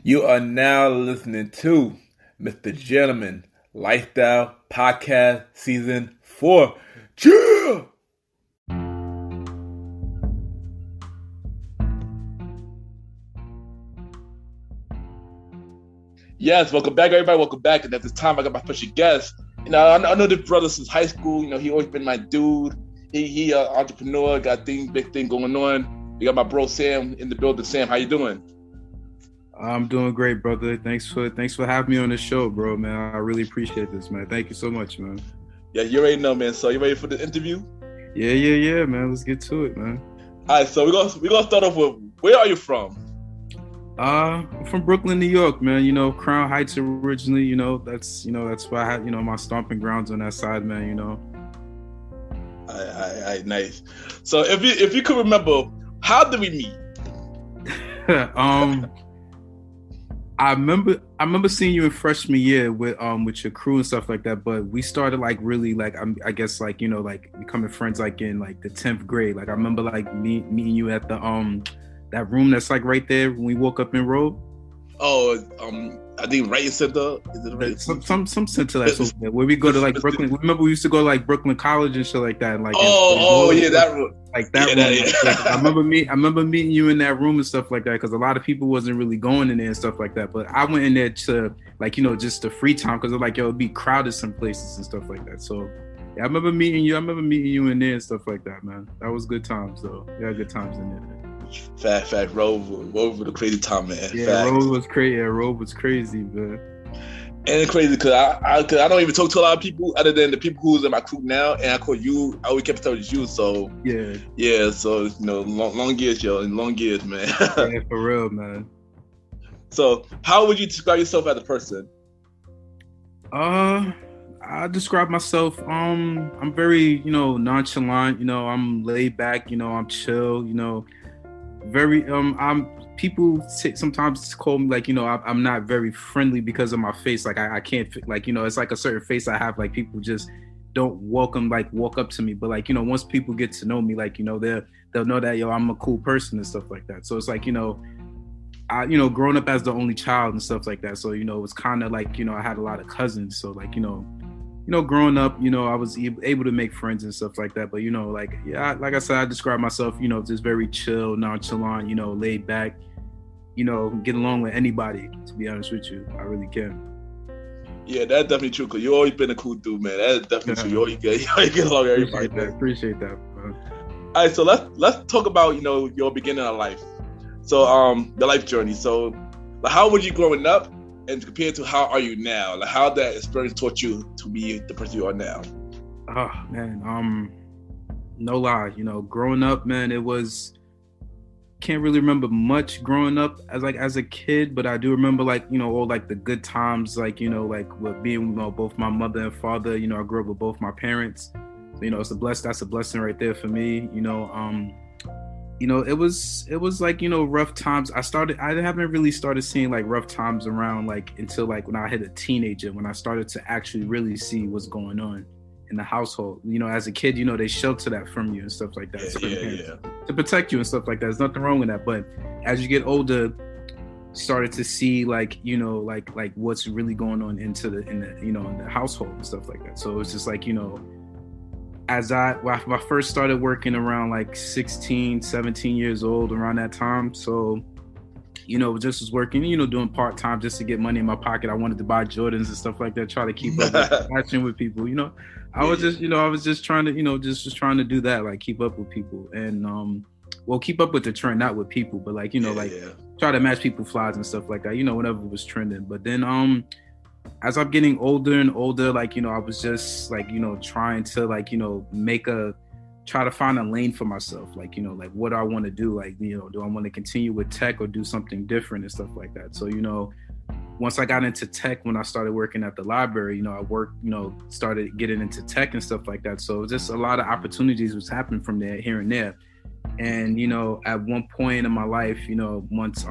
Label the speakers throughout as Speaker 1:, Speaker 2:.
Speaker 1: You are now listening to MrGentleman Lifestyle Podcast Season 4. Cheer! Yes, welcome back, everybody. Welcome back. And at this time, I got my special guest. I know this brother since high school. He always been my dude. He entrepreneur, got big thing going on. We got my bro Sam in the building. Sam, how you doing?
Speaker 2: I'm doing great, brother. Thanks for having me on the show, bro, man. I really appreciate this, man. Thank you so much, man.
Speaker 1: Yeah, you already know, man. So you ready for the interview?
Speaker 2: Yeah, man. Let's get to it, man.
Speaker 1: All right, so we're gonna start off with, where are you from?
Speaker 2: I'm from Brooklyn, New York, man. Crown Heights originally. That's why I had my stomping grounds on that side, man.
Speaker 1: Nice. So if you could remember, how did we meet?
Speaker 2: I remember seeing you in freshman year with your crew and stuff like that, but we started like really like I guess like like becoming friends like in like the 10th grade. Like I remember like meeting you at the that room that's like right there when we woke up in Road.
Speaker 1: Oh, I think Writing Center. Is it right?
Speaker 2: Some center that's over there where we go to like Brooklyn. Remember we used to go to like Brooklyn College and shit like that. And, like
Speaker 1: yeah, that room.
Speaker 2: Like that room. Yeah. Like, I remember meeting you in that room and stuff like that because a lot of people wasn't really going in there and stuff like that. But I went in there to like just the free time because like it'd be crowded some places and stuff like that. So yeah, I remember meeting you in there and stuff like that, man. That was good times though. Yeah, good times in there.
Speaker 1: Fact, Rove was a crazy time, man.
Speaker 2: Yeah, Rove was crazy. Yeah, Rove was crazy, man.
Speaker 1: And it's crazy because I don't even talk to a lot of people other than the people who's in my crew now, and I call you. I always kept telling you. So yeah. So long years, yo, and long years, man.
Speaker 2: Yeah, for real, man.
Speaker 1: So how would you describe yourself as a person?
Speaker 2: I describe myself. I'm very nonchalant. I'm laid back. I'm chill. Very people sometimes call me like I'm not very friendly because of my face. Like I can't like it's like a certain face I have. Like people just don't walk up to me. But like once people get to know me, like they'll know that I'm a cool person and stuff like that. So it's like I growing up as the only child and stuff like that. So it was kind of like I had a lot of cousins. So like growing up, I was able to make friends and stuff like that. But, like I said, I describe myself, just very chill, nonchalant, laid back, get along with anybody, to be honest with you. I really can.
Speaker 1: Yeah, that's definitely true. Because you've always been a cool dude, man. That's definitely true. You always get along with everybody.
Speaker 2: Appreciate that, bro.
Speaker 1: All right, so let's talk about, your beginning of life. So, the life journey. So, how were you growing up? And compared to how are you now? Like how that experience taught you to be the person you are now?
Speaker 2: Oh man, no lie, growing up, man, can't really remember much growing up as a kid, but I do remember all like the good times, like with being both my mother and father. I grew up with both my parents. So, that's a blessing right there for me. It was like, rough times. I haven't really started seeing like rough times around like until like when I hit a teenager, when I started to actually really see what's going on in the household. As a kid, they shelter that from you and stuff like that. To protect you and stuff like that. There's nothing wrong with that. But as you get older, started to see like, like what's really going on in the household and stuff like that. So it's just like, when I first started working around like 16, 17 years old, around that time. So, just was working, doing part-time just to get money in my pocket. I wanted to buy Jordans and stuff like that, try to keep up with fashion with people, I was just trying to, just trying to do that, like keep up with people and, keep up with the trend, not with people, but like, try to match people flies and stuff like that, whenever it was trending. But then, as I'm getting older and older, like, I was just like, trying to like, try to find a lane for myself. Like, like what do I want to do? Like, do I want to continue with tech or do something different and stuff like that? So, once I got into tech, when I started working at the library, I worked, started getting into tech and stuff like that. So just a lot of opportunities was happening from there, here and there. And, at one point in my life, once,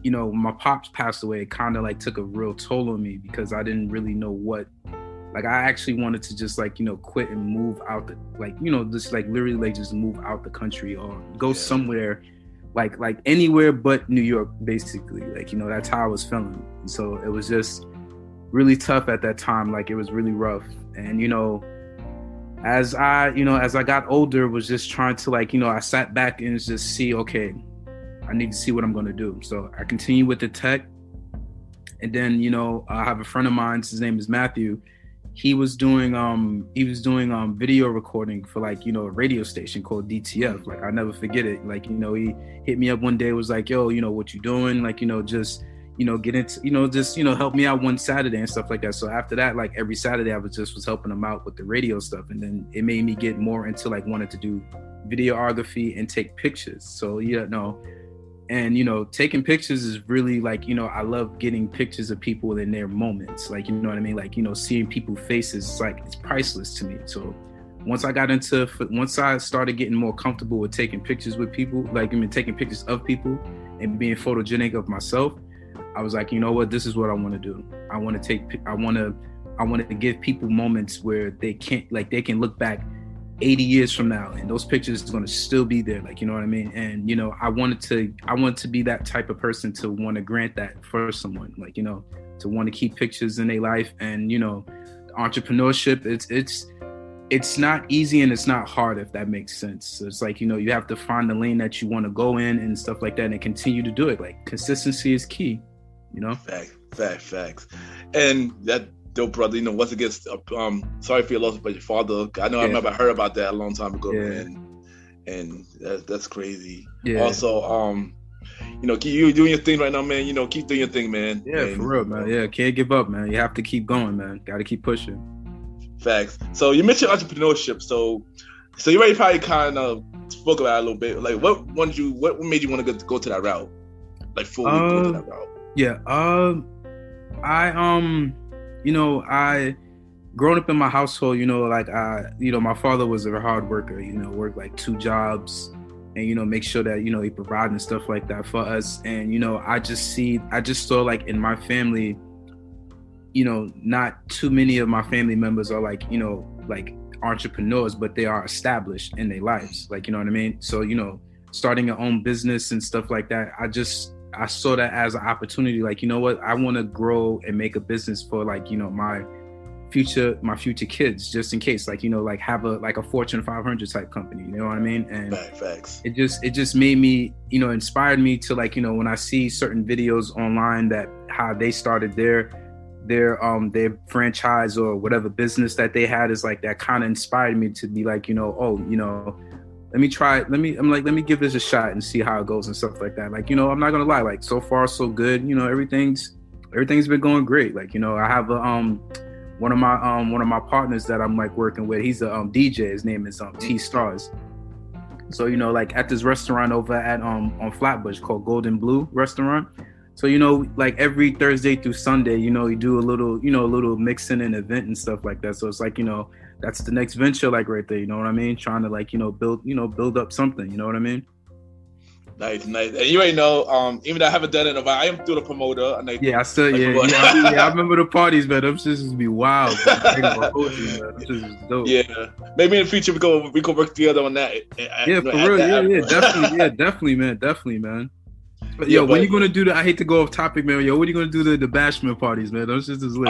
Speaker 2: my pops passed away, it kind of like took a real toll on me because I didn't really know what, like I actually wanted to just like, quit and move out just like literally like just move out the country or go somewhere like anywhere but New York, basically. Like, you know, that's how I was feeling. So it was just really tough at that time. Like, it was really rough. And, you know, as I got older, was just trying to, like, you know, I sat back and just see, okay, I need to see what I'm going to do. So I continued with the tech. And then, you know, I have a friend of mine, his name is Matthew. He was doing video recording for, like, you know, a radio station called DTF. Like, I'll never forget it. Like, you know, he hit me up one day, was like, yo, you know, what you doing? Like, you know, just, you know, get into, you know, just, you know, help me out one Saturday and stuff like that. So after that, like, every Saturday I was helping him out with the radio stuff. And then it made me get more into, like, wanting to do videography and take pictures. So, yeah, no. And, you know, taking pictures is really, like, you know, I love getting pictures of people in their moments. Like, you know what I mean? Like, you know, seeing people's faces, it's like, it's priceless to me. So once I started getting more comfortable with taking pictures with people, like, I mean, taking pictures of people and being photogenic of myself, I was like, you know what, this is what I want to do. I want to give people moments where they can look back 80 years from now, and those pictures are going to still be there. Like, you know what I mean? And, you know, I wanted to be that type of person to want to grant that for someone, like, you know, to want to keep pictures in their life. And, you know, entrepreneurship, it's not easy and it's not hard, if that makes sense. So it's like, you know, you have to find the lane that you want to go in and stuff like that, and continue to do it. Like, consistency is key, you know?
Speaker 1: Facts. And that dope, brother, you know, once again, sorry for your loss by your father. I know, yeah. I remember I heard about that a long time ago, yeah. And that's crazy. Yeah. Also, you know, you doing your thing right now, man. You know, keep doing your thing, man.
Speaker 2: Yeah, and, for real, man. Yeah, can't give up, man. You have to keep going, man. Got to keep pushing.
Speaker 1: Facts. So you mentioned entrepreneurship. So you already probably kind of spoke about it a little bit. Like, what made you want to go to that route? Like, fully go to that route?
Speaker 2: Yeah. You know, I growing up in my household, you know, like, you know, my father was a hard worker, you know, worked like 2 jobs and, you know, make sure that, you know, he provided and stuff like that for us. And, you know, I just saw, like, in my family, you know, not too many of my family members are, like, you know, like, entrepreneurs, but they are established in their lives. Like, you know what I mean? So, you know, starting your own business and stuff like that, I saw that as an opportunity. Like, you know what, I want to grow and make a business for, like, you know, my future kids, just in case, like, you know, like, have a Fortune 500 type company, you know what I mean? And
Speaker 1: facts.
Speaker 2: It just made me, you know, inspired me to, like, you know, when I see certain videos online that how they started their franchise or whatever business that they had, is like, that kind of inspired me to be like, you know, oh, you know, let me give this a shot and see how it goes and stuff like that. Like, you know, I'm not gonna lie, like, so far so good. You know, everything's been going great. Like, you know, I have one of my partners that I'm, like, working with. He's a DJ. His name is T Stars. So, you know, like, at this restaurant over at on Flatbush called Golden Blue Restaurant. So, you know, like, every Thursday through Sunday, you know, you do a little mixing and event and stuff like that. So it's like, you know, that's the next venture, like, right there. You know what I mean? Trying to, like, you know, build up something. You know what I mean?
Speaker 1: Nice. And you already know, even though I haven't done it in a while, I am still the promoter.
Speaker 2: I remember the parties, man. Them shits used to be wild. Dope.
Speaker 1: Yeah, maybe in the future we go work together on that.
Speaker 2: Yeah, for real. Definitely, man. But, yo, when you gonna do the? I hate to go off topic, man. Yo, when you gonna do the bashment parties, man? Those just is lit.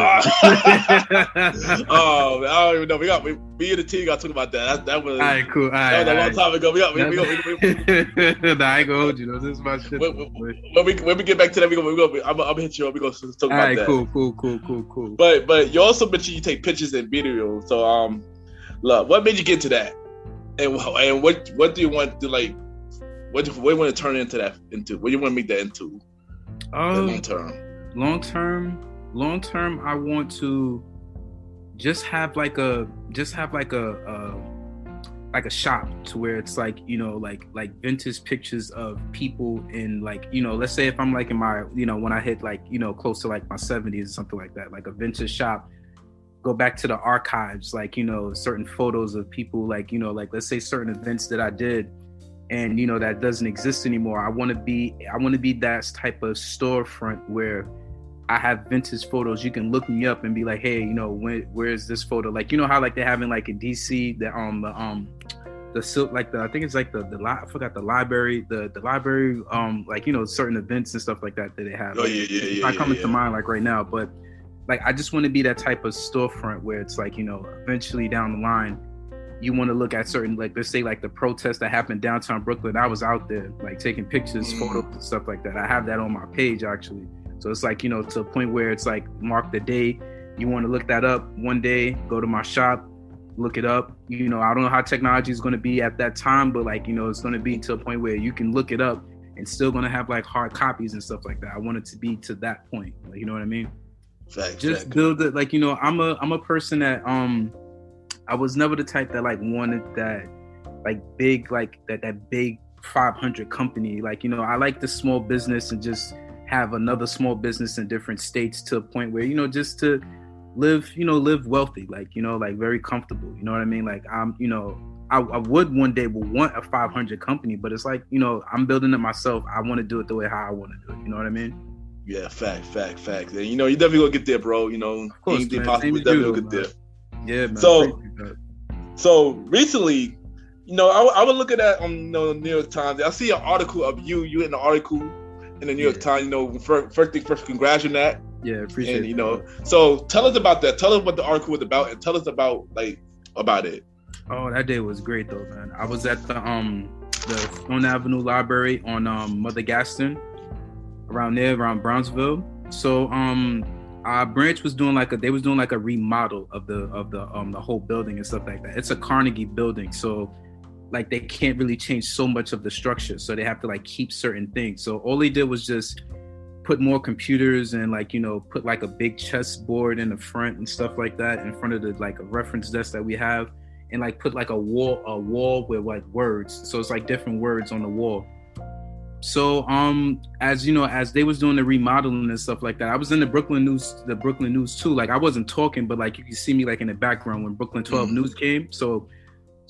Speaker 1: Oh, I don't even know. We in the team got to talk about that. That was all right. Cool. That was a long time ago.
Speaker 2: Nah, I ain't gonna hold you. Know, this is my shit.
Speaker 1: When we get back to that, I'm gonna hit you up. We gonna talk about that.
Speaker 2: Cool.
Speaker 1: But you also mentioned you take pictures and videos. So look, what made you get to that? And what do you want to, like? What do you want to turn into? What do you want to make that into? Long term, I want to just have like a shop to where it's like, you know, like vintage pictures of people in, like, you know, let's say if I'm like in my, you know, when I hit, like, you know, close to like my 70s or something like that, like a vintage shop, go back to the archives, like, you know, certain photos of people, like, you know, like, let's say certain events that I did, and, you know, that doesn't exist anymore. I want to be that type of storefront where I have vintage photos. You can look me up and be like, hey, you know, where is this photo? Like, you know how, like, they're having, like, in DC,
Speaker 2: I think it's like I forgot the library, the library, like, you know, certain events and stuff like that they have.
Speaker 1: Oh,
Speaker 2: like,
Speaker 1: yeah.
Speaker 2: It's not coming to mind like right now, but like, I just want to be that type of storefront where it's like, you know, eventually down the line, you want to look at certain, like, let's say like the protest that happened downtown Brooklyn. I was out there like taking pictures, photos and stuff like that. I have that on my page actually. So it's like, you know, to a point where it's like, mark the day. You want to look that up one day, go to my shop, look it up. You know, I don't know how technology is going to be at that time, but like, you know, it's going to be to a point where you can look it up and still going to have like hard copies and stuff like that. I want it to be to that point. Like, you know what I mean? Just build it. Like, you know, I'm a person that, I was never the type that like wanted that like big, like that big 500 company. Like, you know, I like the small business and just have another small business in different states to a point where, you know, just to live wealthy, like, you know, like very comfortable. You know what I mean? Like, you know, I would one day will want a 500 company, but it's like, you know, I'm building it myself. I want to do it the way how I want to do it. You know what I mean?
Speaker 1: Yeah, fact. And, you know, you definitely gonna get there, bro. You know,
Speaker 2: of course,
Speaker 1: anything possible, definitely gonna get there.
Speaker 2: Yeah, man.
Speaker 1: So recently, you know, I was looking at you know, New York Times. I see an article of you in the article in the New York Times. You know, first thing first, congrats on that.
Speaker 2: Yeah, appreciate it.
Speaker 1: And, you know, so tell us about that. Tell us what the article was about, and tell us about it.
Speaker 2: Oh, that day was great though, man. I was at the Stone Avenue Library on Mother Gaston, around Brownsville. So our branch was doing like a remodel of the whole building and stuff like that. It's a Carnegie building, so like they can't really change so much of the structure, so they have to like keep certain things. So all they did was just put more computers and like, you know, put like a big chessboard in the front and stuff like that in front of the like a reference desk that we have, and like put like a wall with like words. So it's like different words on the wall. So as you know, as they was doing the remodeling and stuff like that, I was in the Brooklyn News too. Like I wasn't talking, but like you can see me like in the background when Brooklyn 12 News came. So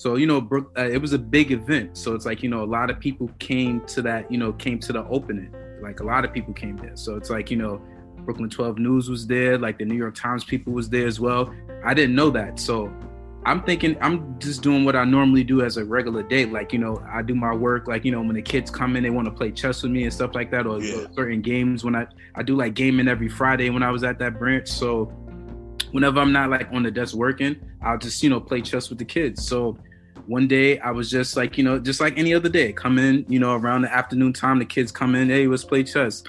Speaker 2: you know, it was a big event. So it's like, you know, a lot of people came to the opening. Like a lot of people came there. So it's like, you know, Brooklyn 12 News was there, like the New York Times people was there as well. I didn't know that. So I'm thinking I'm just doing what I normally do as a regular day. Like, you know, I do my work, like, you know, when the kids come in, they want to play chess with me and stuff like that, or certain games. When I do like gaming every Friday when I was at that branch. So whenever I'm not like on the desk working, I'll just, you know, play chess with the kids. So one day I was just like, you know, just like any other day, come in, you know, around the afternoon time, the kids come in, hey, let's play chess.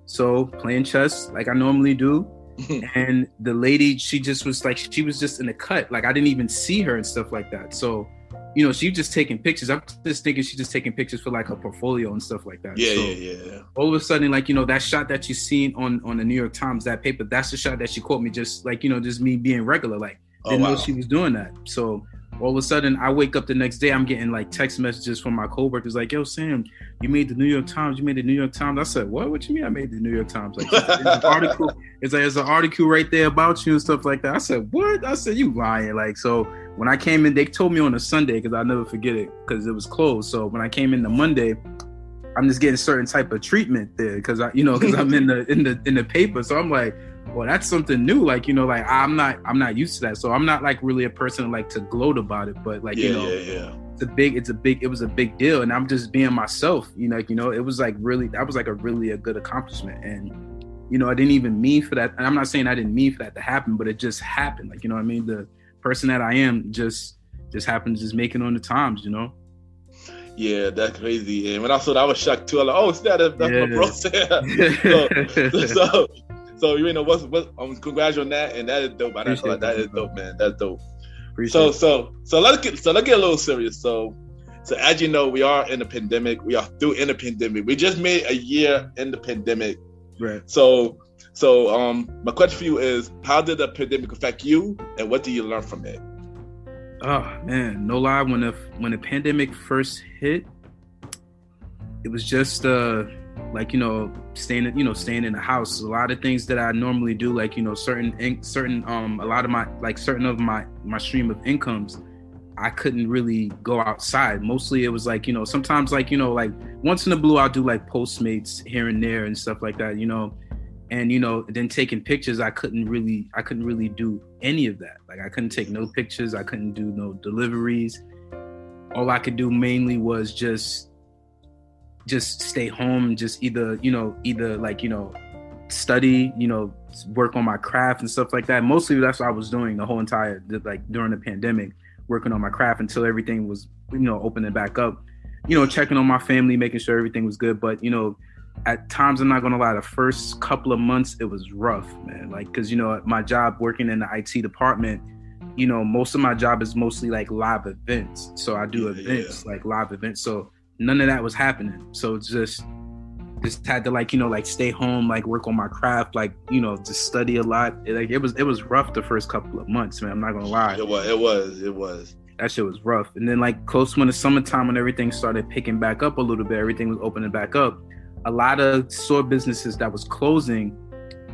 Speaker 2: So playing chess like I normally do. And the lady, she was just in the cut. Like I didn't even see her and stuff like that. So, you know, she just taking pictures. I'm just thinking she's just taking pictures for like her portfolio and stuff like that.
Speaker 1: Yeah.
Speaker 2: All of a sudden, like, you know, that shot that you seen on the New York Times, that paper, that's the shot that she caught me, just like, you know, just me being regular. Like, didn't know she was doing that. So all of a sudden I wake up the next day, I'm getting like text messages from my coworkers like, yo, Sam, you made the New York Times. I said, what you mean I made the New York Times? Like, it's an article. It's like, there's an article right there about you and stuff like that. I said, what? I said, you lying. Like, so when I came in, they told me on a Sunday, because I'll never forget it, because it was closed. So when I came in the Monday, I'm just getting certain type of treatment there because I'm in the paper. So I'm like, well, that's something new. Like, you know, like I'm not used to that. So I'm not like really a person like to gloat about it, but like, it was a big deal. And I'm just being myself, you know, like, you know, it was like that was like a good accomplishment. And, you know, I didn't even mean for that. And I'm not saying I didn't mean for that to happen, but it just happened. Like, you know what I mean? The person that I am just happened to just make it on the Times, you know?
Speaker 1: Yeah, that's crazy. And when I saw that, I was shocked too. I'm like, oh, that's my bro. So you know what's congrats on that, and that is dope. I feel like that is dope, man. That's dope. So let's get a little serious. So as you know, we are in the pandemic. We are still in the pandemic. We just made a year in the pandemic.
Speaker 2: Right.
Speaker 1: So my question for you is, how did the pandemic affect you, and what do you learn from it?
Speaker 2: Oh man, no lie. When the pandemic first hit, it was just like, you know, staying in the house. A lot of things that I normally do, like, you know, a lot of my, like, certain of my stream of incomes, I couldn't really go outside. Mostly it was like, you know, sometimes like, you know, like once in a blue I'll do like Postmates here and there and stuff like that, you know. And, you know, then taking pictures, I couldn't really do any of that. Like I couldn't take no pictures. I couldn't do no deliveries. all I could do mainly was just stay home, just either like, study, work on my craft and stuff like that. Mostly that's what I was doing the whole entire, like during the pandemic, working on my craft until everything was, opening back up, checking on my family, making sure everything was good. But, at times, I'm not going to lie, the first couple of months, it was rough, man. Like, cause my job working in the IT department, most of my job is mostly like live events. So I do events, like live events. So none of that was happening. So it's just had to like, like stay home, like work on my craft, like, just study a lot. It was rough the first couple of months, man. I'm not gonna lie.
Speaker 1: It was.
Speaker 2: That shit was rough. And then like close when the summertime, when everything started picking back up a little bit, everything was opening back up. A lot of store businesses that was closing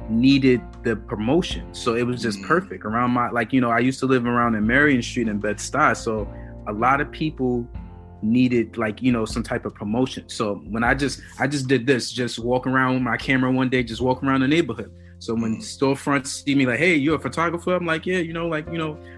Speaker 2: needed the promotion. So it was just perfect around my, like, I used to live around in Marion Street in Bed-Stuy. So a lot of people needed like, some type of promotion. So when I just did this, just walk around with my camera one day, just walk around the neighborhood. So when storefronts see me like, hey, you're a photographer? I'm like, yeah,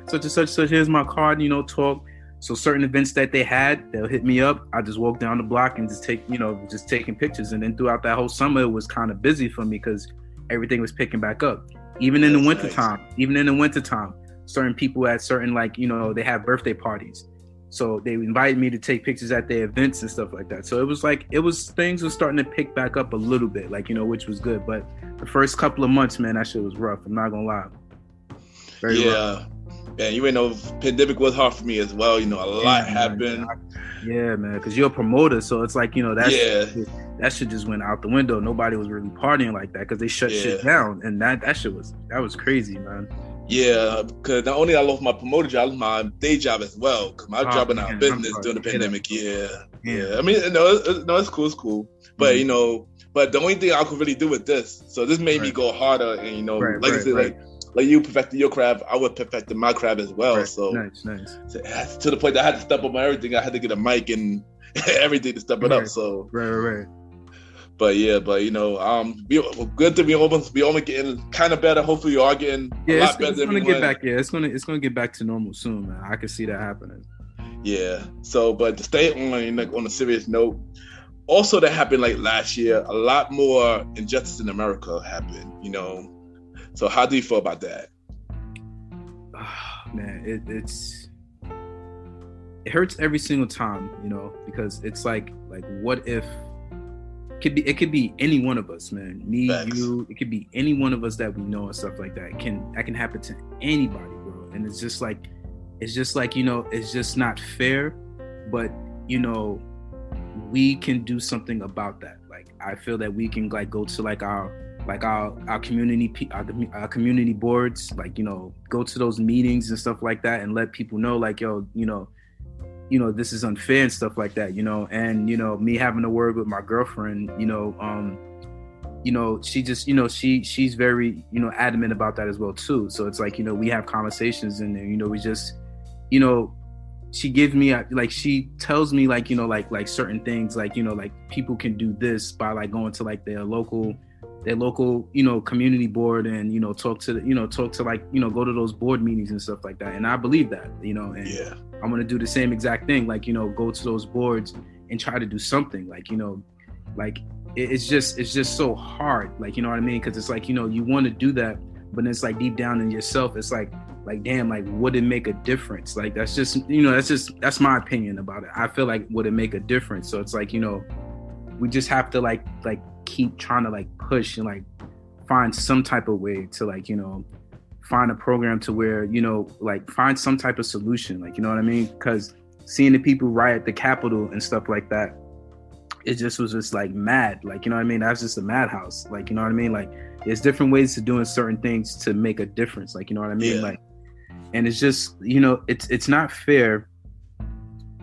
Speaker 2: such and such, here's my card, talk. So certain events that they had, they'll hit me up. I just walk down the block and just taking pictures. And then throughout that whole summer, it was kind of busy for me because everything was picking back up. Even in the wintertime, certain people at certain, like, they have birthday parties. So they invited me to take pictures at their events and stuff like that. So it was things were starting to pick back up a little bit, like, which was good. But the first couple of months, man, that shit was rough. I'm not gonna lie. Very rough.
Speaker 1: Man, pandemic was hard for me as well. A lot happened.
Speaker 2: Yeah, man, because you're a promoter, so it's like, that shit just went out the window. Nobody was really partying like that because they shut shit down, and that shit was crazy, man.
Speaker 1: Yeah, because not only I lost my promoter job, I lost my day job as well. Because my job in our business during the pandemic, I mean, it's cool. But but the only thing I could really do with this, so this made me go harder, and like I said, like you perfected your craft, I would perfect my craft as well. Right. So nice. To the point that I had to step up on everything. I had to get a mic and everything to step it up. So
Speaker 2: right.
Speaker 1: But good to be almost getting kind of better. Hopefully, you are getting a lot better.
Speaker 2: It's gonna get back. Yeah, it's gonna get back to normal soon, man. I can see that happening.
Speaker 1: Yeah. So, but to stay on a serious note, also that happened like last year. A lot more injustice in America happened. So how do you feel about that?
Speaker 2: Man, it hurts every single time, because it's like what if it could be any one of us, man. Me, Facts. You, it could be any one of us that we know and stuff like that. That can happen to anybody, bro. And it's just like it's just not fair, but we can do something about that. Like I feel that we can like go to like our community boards, like, go to those meetings and stuff like that and let people know like, yo, this is unfair and stuff like that, and, me having a word with my girlfriend, she just, she's very, adamant about that as well too. So it's like, we have conversations and, we just, she gives me like, she tells me like, like certain things, like, like people can do this by like going to like their local, community board and, talk to like, go to those board meetings and stuff like that. And I believe that, and yeah. I'm going to do the same exact thing, like, go to those boards and try to do something like, like it's just so hard. Like, you know what I mean? Cause it's like, you want to do that, but it's like deep down in yourself, it's like, damn, like, would it make a difference? Like, that's just, that's my opinion about it. I feel like, would it make a difference? So it's like, we just have to like keep trying to like push and like find some type of way to like, find a program to where, like find some type of solution, like, you know what I mean? Because seeing the people riot at the Capitol and stuff like that, it just was just like mad, like, you know what I mean? That's just a madhouse, like, you know what I mean? Like, there's different ways to doing certain things to make a difference, like, you know what I mean? Yeah. Like, and it's just, it's not fair,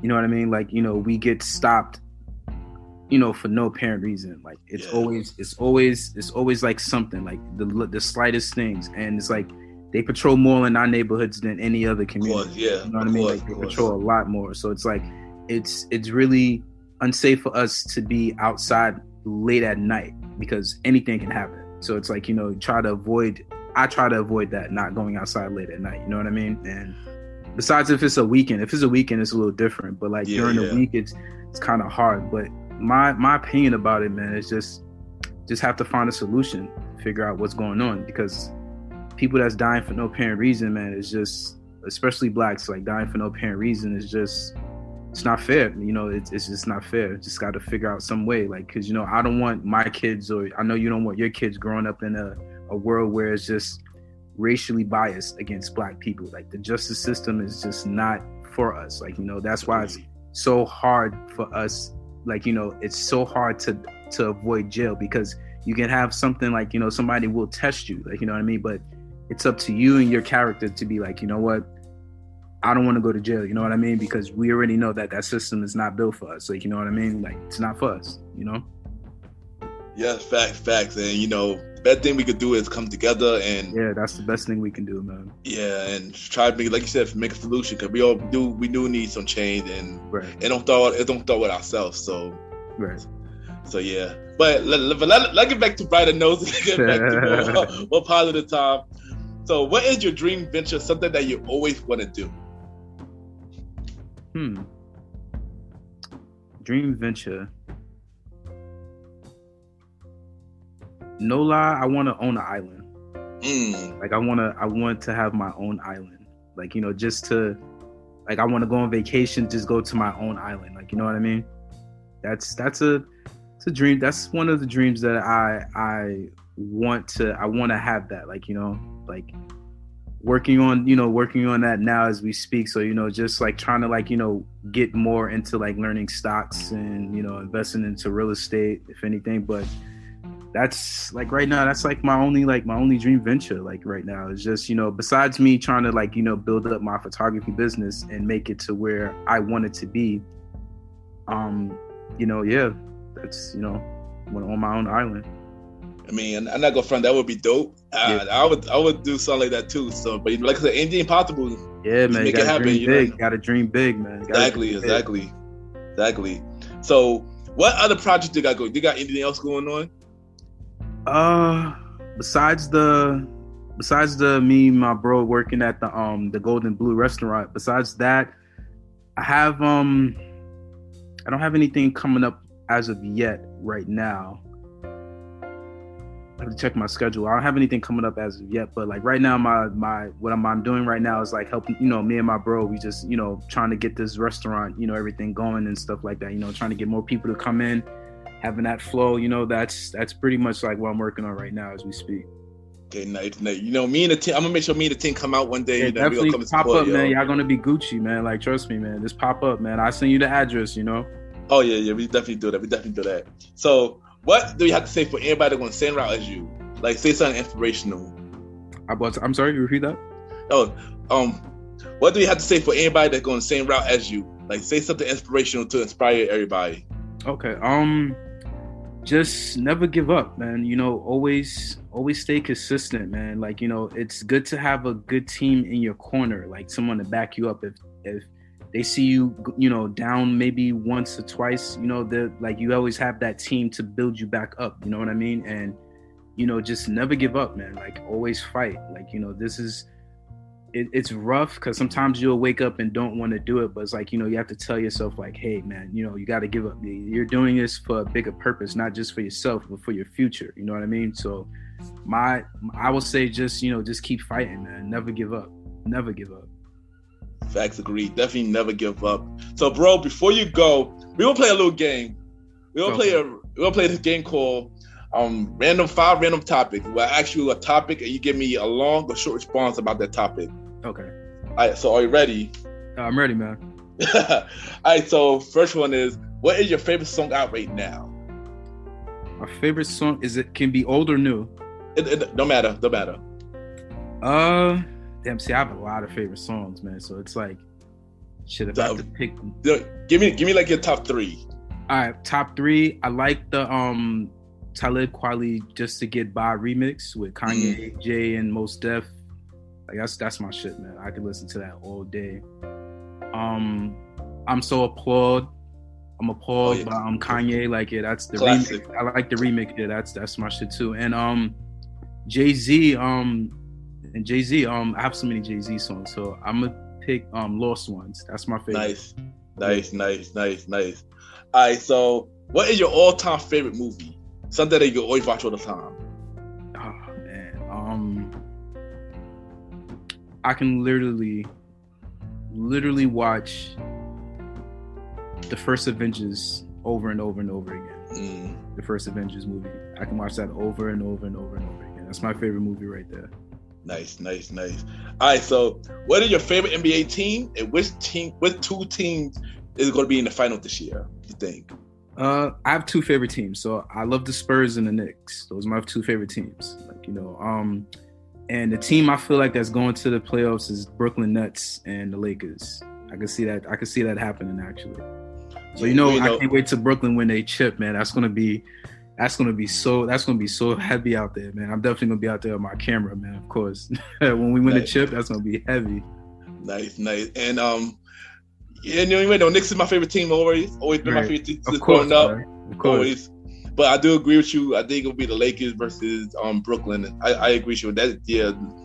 Speaker 2: you know what I mean? Like, we get stopped, for no apparent reason. Like, it's always like something, like the slightest things. And it's like, they patrol more in our neighborhoods than any other community.
Speaker 1: Course, yeah.
Speaker 2: You know what I mean? Like, they patrol a lot more. So it's like, it's really unsafe for us to be outside late at night because anything can happen. So it's like, I try to avoid that, not going outside late at night. You know what I mean? And Besides if it's a weekend. If it's a weekend, it's a little different. But like during the week, it's kind of hard. But my opinion about it, man, is just have to find a solution, figure out what's going on, because people that's dying for no apparent reason, man, is just, especially blacks, like dying for no apparent reason is just, it's not fair. You know, it's just not fair. Just got to figure out some way, like, because, you know, I don't want my kids, or I know you don't want your kids growing up in a world where it's just racially biased against black people. Like, the justice system is just not for us. Like, you know, that's why it's so hard for us. Like, you know, it's so hard to avoid jail, because you can have something like, you know, somebody will test you, like, you know what I mean? But it's up to you and your character to be like, you know what? I don't want to go to jail, you know what I mean? Because we already know that system is not built for us. Like, you know what I mean? Like, it's not for us, you know?
Speaker 1: Yeah, facts. And, you know, the best thing we could do is come together and...
Speaker 2: Yeah, that's the best thing we can do, man.
Speaker 1: Yeah, and try to make, like you said, make a solution, because we do need some change, and
Speaker 2: right.
Speaker 1: it don't start with ourselves, so...
Speaker 2: Right.
Speaker 1: So, yeah. But let's get back to brighter notes, and get back to more positive time. So, what is your dream venture, something that you always want to do?
Speaker 2: Dream venture. No lie, I want to own an island. Like, I want to have my own island. Like, you know, just to, like, I want to go on vacation, just go to my own island. Like, you know what I mean? That's a dream. That's one of the dreams that I want to have that. Like, you know, like working on that now as we speak. So, you know, just like trying to, like, you know, get more into like learning stocks and, you know, investing into real estate, if anything. But that's like right now, that's like my only dream venture. Like right now is just, you know, besides me trying to, like, you know, build up my photography business and make it to where I want it to be. You know, yeah, that's, you know, I want to own my own island.
Speaker 1: I mean, I'm not gonna front, that would be dope. I would do something like that too. So, but like I said, anything possible.
Speaker 2: Yeah, man,
Speaker 1: make it happen.
Speaker 2: Dream big.
Speaker 1: Know?
Speaker 2: Gotta dream big, man.
Speaker 1: Exactly. So, what other projects you got going? You got anything else going
Speaker 2: on? Besides the me and my bro working at the Golden Blue restaurant. Besides that, I don't have anything coming up as of yet right now. I have to check my schedule. I don't have anything coming up as of yet, but like right now, what I'm doing right now is like helping, you know, me and my bro, we just, you know, trying to get this restaurant, you know, everything going and stuff like that, you know, trying to get more people to come in, having that flow, you know, that's pretty much like what I'm working on right now as we speak.
Speaker 1: Okay, nice. You know, me and the team, I'm gonna make sure me and the team come out one day.
Speaker 2: Yeah,
Speaker 1: you know,
Speaker 2: definitely
Speaker 1: we gonna
Speaker 2: come
Speaker 1: pop
Speaker 2: up, man. Y'all gonna be Gucci, man. Like, trust me, man. Just pop up, man. I'll send you the address, you know.
Speaker 1: Oh yeah, we definitely do that. So, what do you have to say for anybody that's going the same route as you? Like, say something inspirational.
Speaker 2: I'm sorry, you repeat that?
Speaker 1: What do you have to say for anybody that's going the same route as you? Like, say something inspirational to inspire everybody.
Speaker 2: Okay. Just never give up, man. You know, always stay consistent, man. Like, you know, it's good to have a good team in your corner, like someone to back you up if they see you, you know, down maybe once or twice, you know, like you always have that team to build you back up, you know what I mean? And, you know, just never give up, man. Like, always fight. Like, you know, it's rough because sometimes you'll wake up and don't want to do it, but it's like, you know, you have to tell yourself like, hey, man, you know, you got to give up. You're doing this for a bigger purpose, not just for yourself, but for your future. You know what I mean? So I will say just, you know, just keep fighting, man. Never give up. Never give up.
Speaker 1: Facts, agreed. Definitely never give up. So, bro, before you go, we're gonna play a little game. We're gonna play this game called five random topics. Where I ask you a topic and you give me a long or short response about that topic.
Speaker 2: Okay.
Speaker 1: All right. So, are you ready?
Speaker 2: I'm ready, man.
Speaker 1: All right. So, first one is, what is your favorite song out right now?
Speaker 2: My favorite song can be old or new.
Speaker 1: It don't matter.
Speaker 2: Damn, see, I have a lot of favorite songs, man. So it's like, shit, if I have to pick them.
Speaker 1: Give me like your top three.
Speaker 2: All right, top three. I like the Talib Kweli Just to Get By remix with Kanye, Jay, and Mos Def. Like that's my shit, man. I can listen to that all day. I'm So Appalled. I'm Appalled by Kanye. Like, yeah, that's the
Speaker 1: classic.
Speaker 2: Remix. I like the remix. Yeah, that's my shit too. And Jay-Z, I have so many Jay-Z songs, so I'm gonna pick Lost Ones. That's my favorite.
Speaker 1: Nice. All right, so what is your all-time favorite movie? Something that you always watch all the time.
Speaker 2: Oh man, I can literally watch the first Avengers over and over and over again. The first Avengers movie. I can watch that over and over and over and over again. That's my favorite movie right there.
Speaker 1: Nice. All right, so what is your favorite NBA team, and which two teams is going to be in the final this year, you think?
Speaker 2: I have two favorite teams. So I love the Spurs and the Knicks. Those are my two favorite teams. And the team I feel like that's going to the playoffs is Brooklyn Nets and the Lakers. I can see that happening actually. So I can't wait till Brooklyn when they chip, man. That's gonna be so heavy out there, man. I'm definitely gonna be out there with my camera, man. Of course, when we win the chip, that's gonna be heavy.
Speaker 1: Nice. And Knicks is my favorite team always been my favorite team since growing up. Of course. Always. But I do agree with you. I think it'll be the Lakers versus Brooklyn. I agree with you. That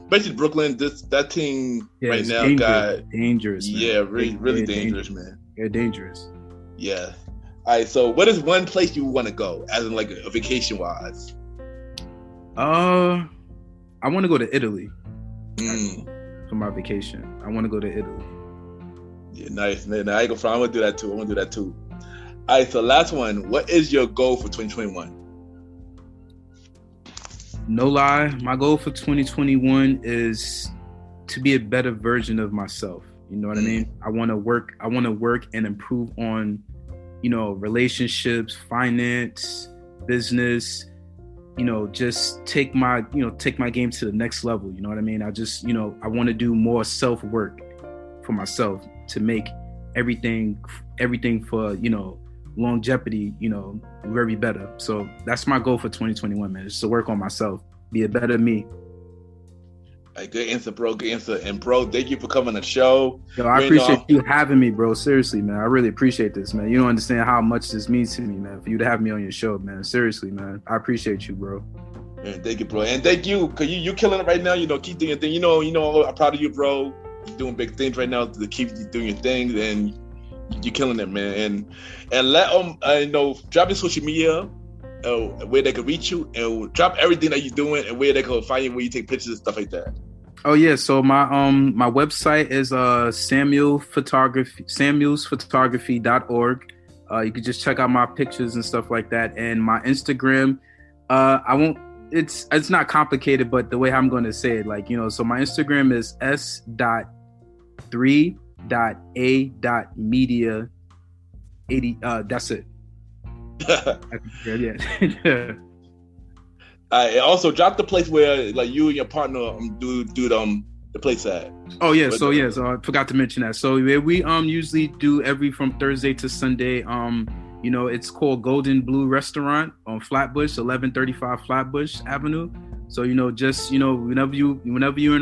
Speaker 1: especially Brooklyn. That team right now got
Speaker 2: dangerous. Man.
Speaker 1: Yeah, really dangerous, man.
Speaker 2: They're dangerous.
Speaker 1: Yeah. All right. So, what is one place you want to go, as in like a vacation wise?
Speaker 2: I want to go to Italy for my vacation. I want to go to Italy.
Speaker 1: Yeah, nice. Man, I want to do that too. All right. So, last one. What is your goal for 2021?
Speaker 2: No lie, my goal for 2021 is to be a better version of myself. You know what I mean? I want to work and improve on, relationships, finance, business, just take my game to the next level. You know what I mean? I want to do more self-work for myself to make everything for, longevity, very better. So that's my goal for 2021, man, is to work on myself, be a better me.
Speaker 1: Right, good answer, bro. Good answer. And bro, thank you for coming on the show.
Speaker 2: Yo, I appreciate you having me, bro. Seriously, man. I really appreciate this, man. You don't understand how much this means to me, man, for you to have me on your show, man. Seriously, man. I appreciate you, bro.
Speaker 1: Man, thank you, bro. And thank you, because you killing it right now. Keep doing your thing. I'm proud of you, bro. You're doing big things right now to keep doing your things, and you're killing it, man. And let them drop your social media, where they can reach you, and drop everything that you're doing and where they can find you, where you take pictures and stuff like that.
Speaker 2: Oh yeah, so my website is samuelsphotography.org. You can just check out my pictures and stuff like that. And my Instagram, it's not complicated, but the way I'm going to say it, so my Instagram is s.3.a.media 80. That's it. Yeah.
Speaker 1: And also drop the place where you and your partner do the place at.
Speaker 2: Oh yeah, so I forgot to mention that. So we usually do every from Thursday to Sunday. It's called Golden Blue Restaurant on Flatbush, 1135 Flatbush Avenue. So whenever you're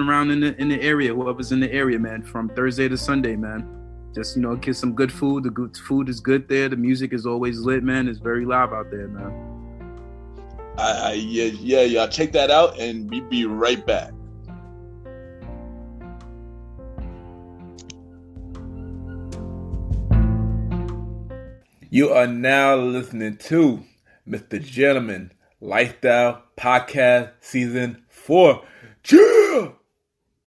Speaker 2: around in the area, whoever's in the area, man, from Thursday to Sunday, man, just get some good food. The good food is good there. The music is always lit, man. It's very live out there, man.
Speaker 1: Yeah. Check that out, and we'll be right back. You are now listening to MrGentleman Lifestyle Podcast Season 4. Cheer!